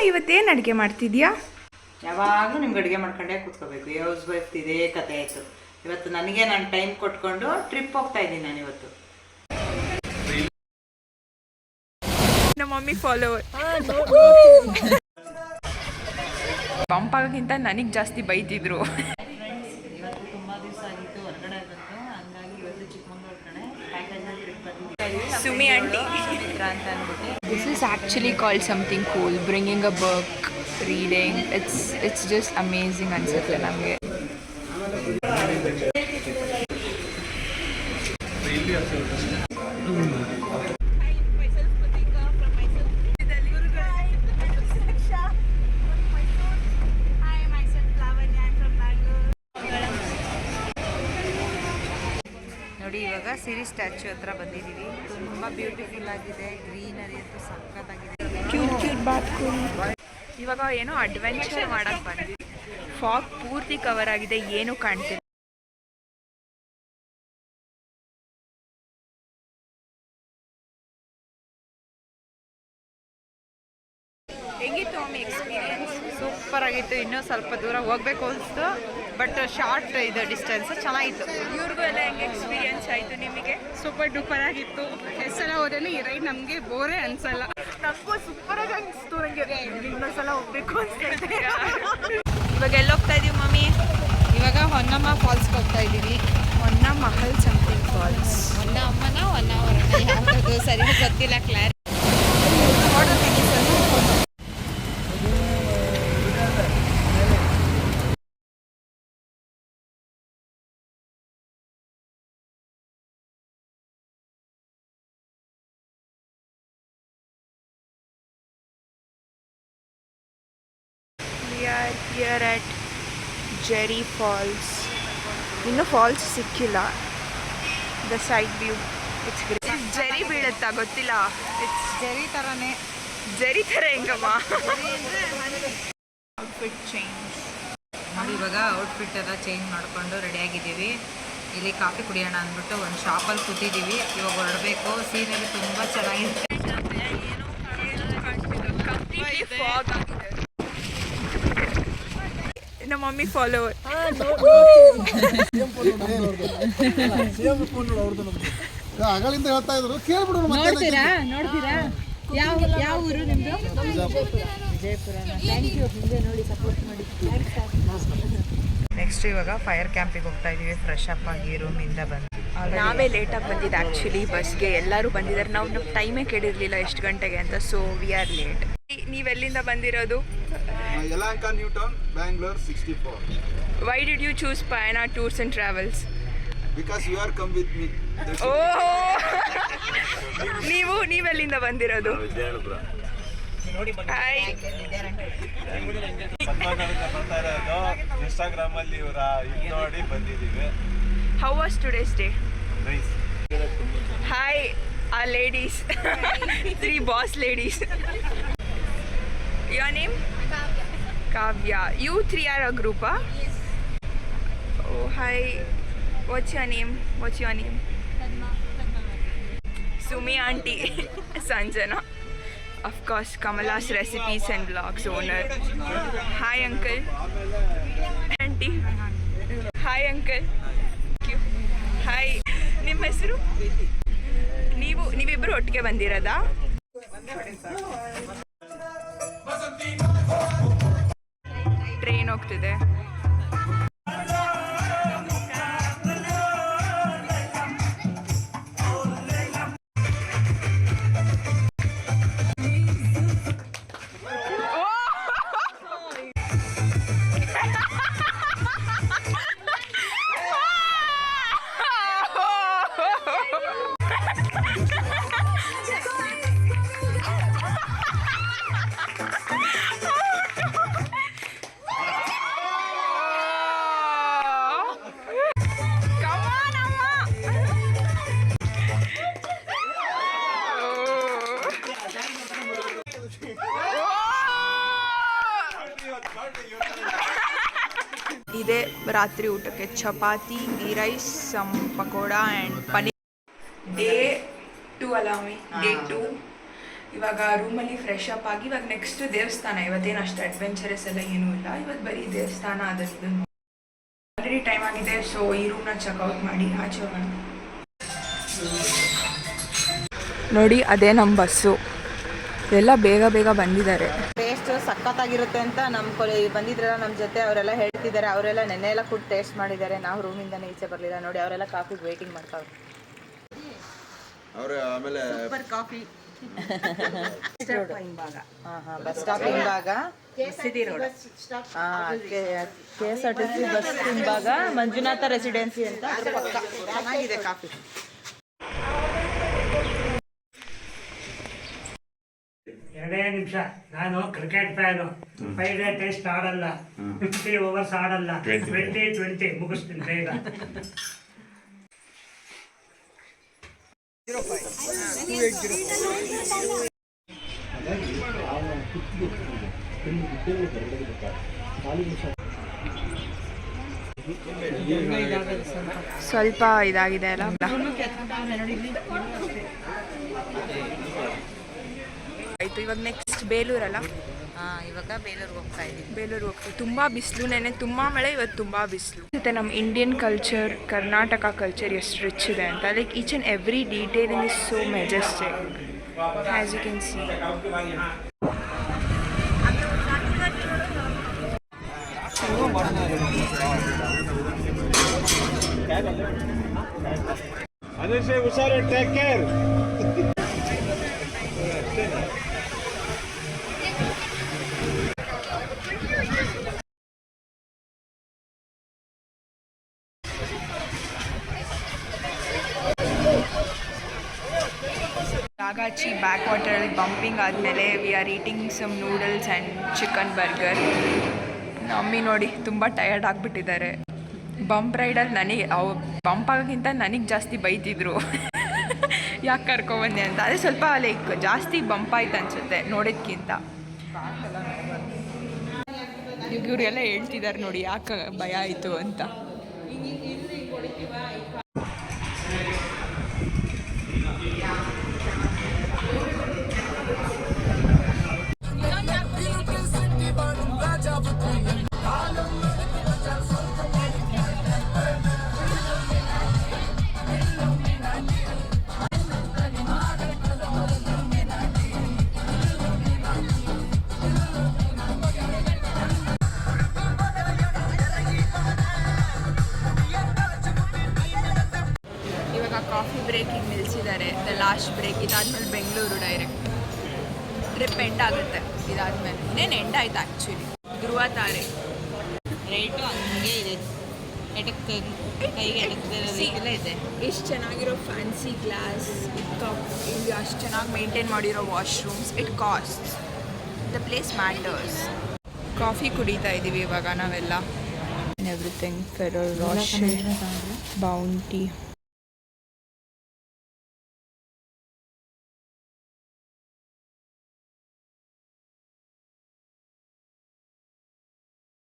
ಇವತ್ತೇನು ಅಡುಗೆ ಮಾಡ್ತಿದ್ಯಾ? ಯಾವಾಗಲೂ ನಿಮ್ಗೆ ಅಡುಗೆ ಮಾಡ್ಕೊಂಡೇ ಕೂತ್ಕೋಬೇಕು. ಹೌಸ್ ವೈಫ್ ಇದೇ ಕತೆ ಆಯಿತು. ಇವತ್ತು ನನಗೆ ನಾನು ಟೈಮ್ ಕೊಟ್ಕೊಂಡು ಟ್ರಿಪ್ ಹೋಗ್ತಾ ಇದ್ದೀನಿ. ನಾನು ಇವತ್ತು ನಮ್ಮ ಮಮ್ಮಿ ಫಾಲೋವರ್. ಪಂಪಾಗಿಂತ ನನಗೆ ಜಾಸ್ತಿ ಬೈತಿದ್ರು. ಇವತ್ತು ತುಂಬ ದಿವಸ ಆಗಿತ್ತು ಹೊರಗಡೆ ಬಂತು, ಹಂಗಾಗಿ ಇವತ್ತು ಚಿಕ್ಕಮಂಗ್ಳೂರು ಕಡೆ ಪ್ಯಾಕೇಜಲ್ಲಿ ಟ್ರಿಪ್ ಬಂದಿದ್ದೀವಿ. ಸುಮಿ ಆಂಟಿ ಅಂತ ಅಂದ್ಬಿಟ್ಟು. This is actually called something cool. Bringing a book, reading. It's just amazing ಅನ್ಸುತ್ತೆ ನಮಗೆ. ನೋಡಿ ಇವಾಗ ಸಿರಿ ಸ್ಟ್ಯಾಚ್ಯೂ ಹತ್ರ ಬಂದಿದ್ದೀವಿ. ತುಂಬ ಬ್ಯೂಟಿಫುಲ್ ಆಗಿದೆ, ಗ್ರೀನರಿ ಅಂತೂ ಸಖತ್ತಾಗಿದೆ. ಕ್ಯೂಟ್ ಬಾತ್ಕೂಲ್. ಇವಾಗ ಏನೋ ಅಡ್ವೆಂಚರ್ ಮಾಡಕ್ಕೆ ಬಂದಿದ್ದೀವಿ. ಫಾಗ್ ಪೂರ್ತಿ ಕವರ್ ಆಗಿದೆ, ಏನೂ ಕಾಣ್ತಿಲ್ಲ. ಹೆಂಗಿತ್ತು ಮಮ್ಮಿ ಎಕ್ಸ್ಪೀರಿಯನ್ಸ್? ಸೂಪರ್ ಆಗಿತ್ತು. ಇನ್ನೂ ಸ್ವಲ್ಪ ದೂರ ಹೋಗ್ಬೇಕು ಅನಿಸ್ತು, ಬಟ್ ಶಾರ್ಟ್ ಇದು ಡಿಸ್ಟೆನ್ಸ್ ಚೆನ್ನಾಗಿತ್ತು. ಇವ್ರಿಗೂ ಎಲ್ಲ ಹೆಂಗೆ ಎಕ್ಸ್ಪೀರಿಯನ್ಸ್ ಆಯಿತು ನಿಮಗೆ? ಸೂಪರ್ ಡೂಪರ್ ಆಗಿತ್ತು. ಎಷ್ಟು ಸಲ ಹೋದ್ರೆ ಈ ರೈಡ್ ನಮಗೆ ಬೋರೇ ಅನ್ಸಲ್ಲ. ನನಗೂ ಸೂಪರಾಗಿ ಅನಿಸ್ತು. ನನಗೆ ಇನ್ನೊಂದ್ಸಲ ಹೋಗ್ಬೇಕು ಅನಿಸ್ತೈತೆ. ಇವಾಗ ಎಲ್ಲಿ ಹೋಗ್ತಾ ಇದೀವಿ ಮಮ್ಮಿ? ಇವಾಗ ಹೊನ್ನಮ್ಮ ಫಾಲ್ಸ್ಗೆ ಹೋಗ್ತಾ ಇದ್ದೀವಿ. Honna Mahal something falls. ಹೊನ್ನಮ್ಮನ ಹೊನ್ನಾವರಣ ಯಾವುದು ಸರಿ ಗೊತ್ತಿಲ್ಲ. Clarity We are here at Jerry Falls. ಇನ್ನು ಫಾಲ್ಸ್ ಸಿಕ್ಕಿಲ್ಲ. The side view it's great. ಜೆರಿ ಬೀಳುತ್ತಾ ಗೊತ್ತಿಲ್ಲ. ಇಟ್ಸ್ ಜರಿ ಥರನೇ. ಜೆರಿ ಥರ ಹೆಂಗಮ್ಮ? ಔಟ್ಫಿಟ್ ಚೇಂಜ್ ನೋಡಿ ಇವಾಗ ಔಟ್ಫಿಟ್ ಎಲ್ಲ ಚೇಂಜ್ ಮಾಡಿಕೊಂಡು ರೆಡಿಯಾಗಿದ್ದೀವಿ. ಇಲ್ಲಿ ಕಾಫಿ ಕುಡಿಯೋಣ ಅಂದ್ಬಿಟ್ಟು ಒಂದು ಶಾಪಲ್ಲಿ ಕೂತಿದ್ದೀವಿ. ಇವಾಗ ಹೊರಡಬೇಕು. ಸೀನರಿ ತುಂಬ ಚೆನ್ನಾಗಿದೆ. ನಮ್ಮ ಮಮ್ಮಿ ಫಾಲೋವರ್. ಅಗಳಿಂದ ಹೇಳ್ತಾ ಇದ್ರು, ಕೇಳ್ಬಿಡೋಣ. ನೋಡ್ತೀರಾ ಯಾವ ಊರು ನಿಮ್ಮದು? ವಿಜಯಪುರ. Thank you. ಹಿಂದೆ ನೋಡಿ ಸಪೋರ್ಟ್ ಮಾಡಿ. ನೆಕ್ಸ್ಟ್ ಇವಾಗ ಫೈರ್ ಕ್ಯಾಂಪಿಗೆ ಹೋಗ್ತಾ ಇದ್ದೀವಿ. ಫ್ರೆಶ್ ಅಪ್ ಆಗಿ ರೂಮಿಂದ ಬಂದು ನಾವೇ ಲೇಟಾಗಿ ಬಂದಿದ್ದು ಆ್ಯಕ್ಚುಲಿ ಬಸ್ಗೆ. ಎಲ್ಲರೂ ಬಂದಿದ್ದಾರೆ. ನಾವು ನಮ್ಮ ಟೈಮೇ ಕೇಳಿರಲಿಲ್ಲ ಎಷ್ಟು ಗಂಟೆಗೆ ಅಂತ. So we are late. ನೀವೆಲ್ಲಿಂದ ಬಂದಿರೋದು? Yelahanka new town, Bangalore 64. Why did you choose Payana tours and travels? Because you are come with me. ನೀವೆಲ್ಲಿಂದ ಬಂದಿರೋದು? ಹಾಯ್. ಇನ್ಸ್ಟಾಗ್ರಾಮ್ ಅಲ್ಲಿ ಇವರ ನೋಡಿ ಬಂದಿದ್ದೀವಿ. How was today's day? Hi ಆ ladies. 3 boss ladies. Your name? Kavya. You 3 are a group, huh? Yes. Oh, hi. What's your name? Padma. Sumi auntie. Sanjana. Of course, Kamala's Recipes and Vlogs owner. Hi, uncle. Auntie. Hi, uncle. Thank you. Hi. ನಿಮ್ಮ ಹೆಸರು? ನೀವಿಬ್ಬರು ಒಟ್ಟಿಗೆ ಬಂದಿರೋದಾ? Train ಹೋಗ್ತಿದೆ. ಇದೆ ರಾತ್ರಿ ಊಟಕ್ಕೆ ಚಪಾತಿ, ghee rice, some pakoda and paneer. Day 2 allow me. Day 2 ಇವಾಗ ರೂಮಲ್ಲಿ ಫ್ರೆಶ್ ಅಪ್ ಆಗಿ ಇವಾಗ ನೆಕ್ಸ್ಟ್ ದೇವಸ್ಥಾನ. ಇವತ್ತೇನು ಅಷ್ಟು ಅಡ್ವೆಂಚರಸ್ ಎಲ್ಲ ಏನೂ ಇಲ್ಲ, ಇವತ್ತು ಬರೀ ದೇವಸ್ಥಾನ ಅದನ್ನು. ಆಲ್ರೆಡಿ ಟೈಮ್ ಆಗಿದೆ, ಸೊ ಈ ರೂಮ್ನ ಚೆಕ್ಔಟ್ ಮಾಡಿ ಆಚೆ ಹೋಗೋಣ. ನೋಡಿ ಅದೇ ನಮ್ಮ ಬಸ್ಸು, ಎಲ್ಲ ಬೇಗ ಬೇಗ ಬಂದಿದ್ದಾರೆ. ಟೇಸ್ಟ್ ಸಖತ್ತಾಗಿರುತ್ತೆ ಅಂತ ನಮ್ಮ ಬಂದಿದ್ರಲ್ಲ ನಮ್ಮ ಜೊತೆ ಅವರೆಲ್ಲ ಹೇಳ್ತಿದ್ದಾರೆ. ಅವರೆಲ್ಲ ನೆನ್ನೆ ಎಲ್ಲ ಫುಡ್ ಟೇಸ್ಟ್ ಮಾಡಿದ್ದಾರೆ. ನಾವು ರೂಮಿಂದನೇ ಈಚೆ ಬರಲಿಲ್ಲ. ನೋಡಿ ಅವರೆಲ್ಲ ಕಾಫಿಗೆ ವೇಟಿಂಗ್ ಮಾಡ್ತಾವ್ರೆ. ಅವರು ಆಮೇಲೆ ಸೂಪರ್ ಕಾಫಿ. ಬಸ್ ಸ್ಟಾಪ್ ಹಿಂಭಾಗ ಸಿಟಿ ರೋಡ್, KSRTC ಬಸ್ ಹಿಂಭಾಗ ಮಂಜುನಾಥ ರೆಸಿಡೆನ್ಸಿ ಅಂತ ಪಕ್ಕ. ಚೆನ್ನಾಗಿದೆ ಕಾಫಿ. ಎರಡೇ ನಿಮಿಷ. ನಾನು ಕ್ರಿಕೆಟ್ ಫ್ಯಾನು. 5 ಡೇ ಟೆಸ್ಟ್ ಆಡಲ್ಲ, 50 ಓವರ್ಸ್ ಆಡಲ್ಲ, 20 ಮುಗಿಸ್ತೀನಿ ಬೇಗ. ಸ್ವಲ್ಪ ಇದಾಗಿದೆ ಅಲ್ಲ. ಆಯಿತು, ಇವಾಗ ನೆಕ್ಸ್ಟ್ ಬೇಲೂರಲ್ಲ. ಇವಾಗ ಬೇಲೂರಿಗೆ ಹೋಗ್ತಾ ಇದ್ದೀವಿ. ಬೇಲೂರು ಹೋಗ್ತೀವಿ. ತುಂಬ ಬಿಸಿಲು, ನೆನೆ ತುಂಬ ಮಳೆ, ಇವತ್ತು ತುಂಬ ಬಿಸಿಲು. ಮತ್ತು ನಮ್ಮ ಇಂಡಿಯನ್ ಕಲ್ಚರ್, ಕರ್ನಾಟಕ ಕಲ್ಚರ್ ಎಷ್ಟು ರಿಚ್ ಇದೆ ಅಂತ. Like each and every detailing is so majestic as you can see. ಅದೇ ಹುಷಾರು, ಟೇಕ್ ಕೇರ್. ರಾಗಾಚಿ ಬ್ಯಾಕ್ ವಾಟರಲ್ಲಿ ಬಂಪಿಂಗ್ ಆದಮೇಲೆ we are eating some noodles and chicken burger. Mummy ನೋಡಿ ತುಂಬ ಟಯರ್ಡ್ ಆಗಿಬಿಟ್ಟಿದ್ದಾರೆ. ಬಂಪ್ ರೈಡಲ್ಲಿ ನನಗೆ ಬಂಪ್ ಆಗೋಕ್ಕಿಂತ ನನಗೆ ಜಾಸ್ತಿ ಬೈತಿದ್ರು ಯಾಕೆ ಕರ್ಕೊಬಂದೆ ಅಂತ. ಅದೇ ಸ್ವಲ್ಪ ಲೈಕ್ ಜಾಸ್ತಿ ಬಂಪ್ ಆಯ್ತು ಅನಿಸುತ್ತೆ ನೋಡೋದ್ಕಿಂತ. ಇವರೆಲ್ಲ ಹೇಳ್ತಿದ್ದಾರೆ ನೋಡಿ ಯಾಕೆ ಭಯ ಆಯಿತು ಅಂತ. ಕಾಫಿ ಬ್ರೇಕಿಗೆ ನಿಲ್ಲಿಸಿದ್ದಾರೆ. The last break. ಇದಾದ್ಮೇಲೆ ಬೆಂಗಳೂರು ಡೈರೆಕ್ಟ್ ಟ್ರಿಪ್ ಎಂಡ್ ಆಗುತ್ತೆ. ಇದಾದ್ಮೇಲೆ ಇನ್ನೇನು ಎಂಡ್ ಆಯ್ತು ಆ್ಯಕ್ಚುಲಿ. ಧ್ರುವ ತಾರೆ ರೇಟು ಹಂಗೆ ಇದೆ, ಕೈಗೆ ಎಲ್ಲ ಇದೆ. ಎಷ್ಟು ಚೆನ್ನಾಗಿರೋ ಫ್ಯಾನ್ಸಿ ಗ್ಲಾಸ್, ಇಲ್ಲಿ ಅಷ್ಟು ಚೆನ್ನಾಗಿ ಮೇಂಟೈನ್ ಮಾಡಿರೋ washrooms. It cost, the place matters. Coffee ಕುಡಿತಾ ಇದ್ದೀವಿ ಇವಾಗ ನಾವೆಲ್ಲ. ಎವ್ರಿಥಿಂಗ್ ಫೆರಲ್ ರಾಶ್, ಬೌಂಟಿ.